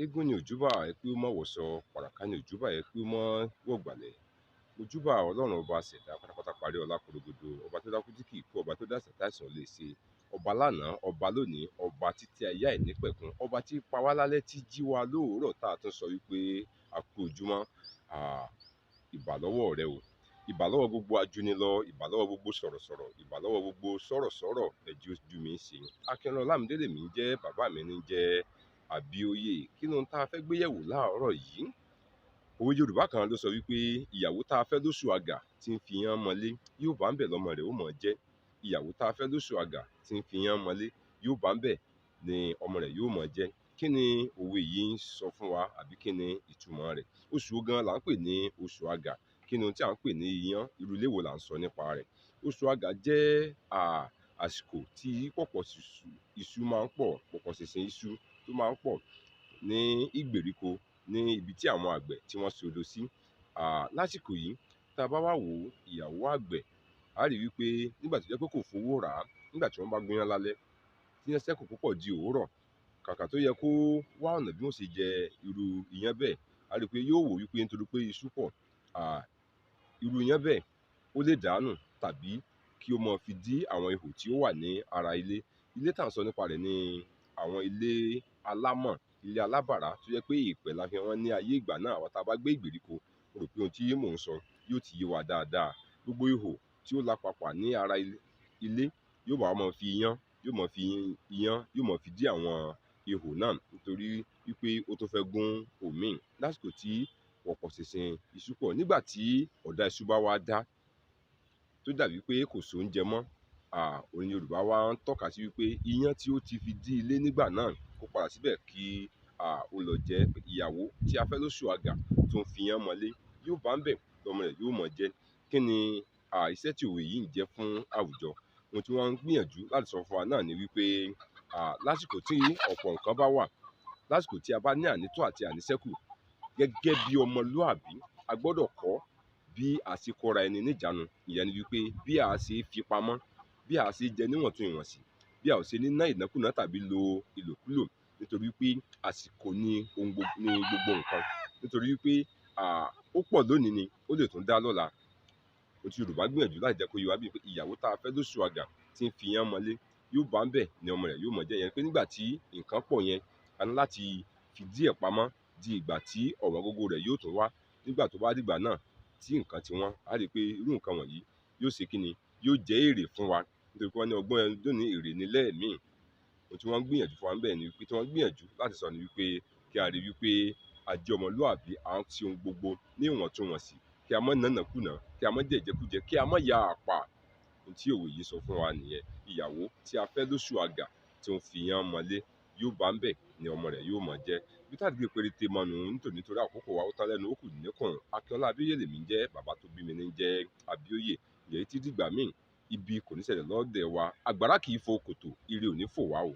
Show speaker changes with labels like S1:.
S1: Eégún ni òjúbà ẹkú mọ́ wọ̀sọ, pàràká ni òjúbà ẹkú mọ́ wọ̀gbàlẹ̀. Mojúbà Ọlọ́run ọba ṣẹ̀dá pátápátá parí ọlá korogodo, ọba tó dákú tí kìí kú, ọba tó dásẹ̀ táìsàn lè ṣe, ọba lánàá, ọba lónìí, ọba títí ayé àìnípẹ̀kun, ọba tí pa wá lálẹ́ tí jí wa lóòórọ̀ tá a tún sọ wípé a kú ojúmọ́. Ìbà lọ́wọ́ rẹ o, ìbà lọ́wọ́ gbogbo ajunilọ, ìbà lọ́wọ́ gbogbo sọ̀rọ̀sọ̀rọ̀, ìbà lọ́wọ́ gbogbo sọ̀rọ̀sọ̀rọ̀ ẹ̀jí ojú mi ń ṣe. Akínọlá Ọlámídé lèmi ń jẹ́, bàbá mi ní jẹ́ Àbíóyè. Kí ni ohun tá a fẹ́ gbé yẹ̀wò láàárọ̀ yìí? Òwe Yorùbá kan ló sọ wípé ìyàwó tá a fẹ́ lóṣù àgà tí ń fiyán mọlé, yóò bá ń bẹ̀ lọ́mọ rẹ̀ ó mọ̀ jẹ́. Ìyàwó tá a fẹ́ lóṣù àgà tí ń fiyán mọlé, yóò bá ń bẹ̀ ni ọmọ rẹ̀ yóò mọ̀ jẹ́. Kí ni òwe yìí ń sọ fún wa, àbí kí ni ìtumọ̀ rẹ̀? Oṣù wo gan là ń pè ní oṣù àgà? Kí ni ohun tí à ń pè ní iyán? Irú ilé wo là ń sọ nípa rẹ̀? Oṣù àgà jẹ́ àsìkò tí pọ̀pọ̀ iṣu máa ń pọ̀, pọ̀pọ̀ ṣìnṣìn iṣu tó máa ń pọ̀ ní ìgbèríko, ní ibi tí àwọn àgbẹ̀ tí wọ́n sodo sí. Lásìkò yìí, tá a bá wá wò ó, ìyàwó àgbẹ̀ á rí wípé nígbà tó jẹ́ pé kò fowó rà á, nígbà tí wọ́n bá gúnyán lálẹ́ tí yán ṣẹ́kù púpọ̀ di òwúrọ̀, kàkà tó yẹ kó wá ọ̀nà bí wọ́n ṣe jẹ irú iyán bẹ́ẹ̀, á rí pé yóò wò wípé nítorí pé iṣu pọ̀, irú iyán bẹ́ẹ̀ ó lè dànù, tàbí kí ó mọ fi dí àwọn ihò tí ó wà ní ara ilé. Ilé tá à ń sọ nípa rẹ̀ ni àwọn ilé alámọ̀, ilé alábàrá tó jẹ́ pé ìpẹ̀ la fi wọ́n ní ayé ìgbà náà. Àwa tá a bá gbé ìgbèríko, mo rò pé ohun tí mò ń sọ yóò ti yé wa dáadáa. Gbogbo ihò tí ó lapapà ní ara ilé yóò wá máa fi iyán, yóò máa fi dí àwọn ihò náà, nítorí wípé ó tó fẹ́ gún òmíì lásìkò tí pọ̀pọ̀ ṣìnṣìn iṣu pọ̀. Nígbà tí ọ̀dá iṣu bá wá dá, tó dàbí pé kò sóúnjẹ mọ́, òun ni Yorùbá wá ń tọ́ka sí wípé iyán tí ó ti fi dí ilé nígbà náà kó padà síbẹ̀ kí ó lọ jẹ. Ìyàwó tí a fẹ́ lóṣù àgà tó ń fiyán mọlé, yóò bá ń bẹ̀ lọ́mọ rẹ̀ yóò mọ̀ jẹ́. Kí ni iṣẹ́ tí òwe yìí ń jẹ́ fún àwùjọ? Ohun tí wọ́n ń gbìyànjú láti sọ fún wa náà ni wípé lásìkò tí ọ̀pọ̀ nǹkan bá wà, lásìkò tí a bá ní ànító àti àníṣẹ́kù, gẹ́gẹ́ bí ọmọlúàbí, a gbọ́dọ̀ kọ́ bí a ṣe kóra ẹni níjàánu. Ìyẹn ni wípé bí a ṣe fi pamọ́, bí a ṣe jẹ níwọ̀ntúnwọ̀nsì, bí a ò ṣe ní ná ìnákúná tàbí lo ìlòkulò, nítorí pé àsìkò ní gbogbo nǹkan. Nítorí wípé ó pọ̀ lónìí ni ó lè tún dá lọ́la. Ohun tí Yorùbá gbìyànjú láti jẹ́ kó yé wa bí pé ìyàwó tá a fẹ́ lóṣù àgà tí ń fiyán mọlé, yóò bá ń bẹ̀ ni ọmọ rẹ̀ yóò mọ̀ jẹ́. Ìyẹn pé nígbà tí nǹkan pọ̀ yẹn, a ní láti fi díẹ̀ pamọ́ di ìgbà tí ọ̀wọ́n gógó rẹ̀ yóò tún wá. Nígbà tó bá dìgbà náà tí nǹkan ti wọ́n, a rí pé irú nǹkan wọ̀nyí yóò ṣe kíni, yóò jẹ́ èrè fún wa, nítorí pé wọ́n ní ọgbọ́n ẹnu dùn ní èrè ní lẹ́ẹ̀mí. Ohun tí wọ́n ń gbìyànjú fún wa níbẹ̀ ni wípé, tí wọ́n ń gbìyànjú láti sọ ni wípé kí a rí wípé a jẹ́ ọmọlúàbí, à ń ṣe ohun gbogbo ní ìwọ̀ntúnwọ̀nsì, kí a má nánàkúnà, kí a má jẹ̀jẹkújẹ, kí a má ya àpá. Ohun tí òwe yìí sọ fún wa nìyẹn. Ìyàwó tí a fẹ́ lóṣù àgà tí ó ń fiyán mọlé, yóò bá ń bẹ̀ ni ọmọ rẹ̀ yóò mọ̀ jẹ́. Bí táà gbé péréte mọ́nu nítorí àkókò wa ó tán lẹ́nu, ó kù níkùn. Akínọlá Abíóyè lèmi ń jẹ́, bàbá tó bí mi ní jẹ́ Àbíóyè. Ìyẹn tí dìgbà míì, ibi kò ní ṣẹlẹ̀ lọ́dẹ̀ wa. Àgbàrá kì í fo kòtò, ire ò ní fò wá o.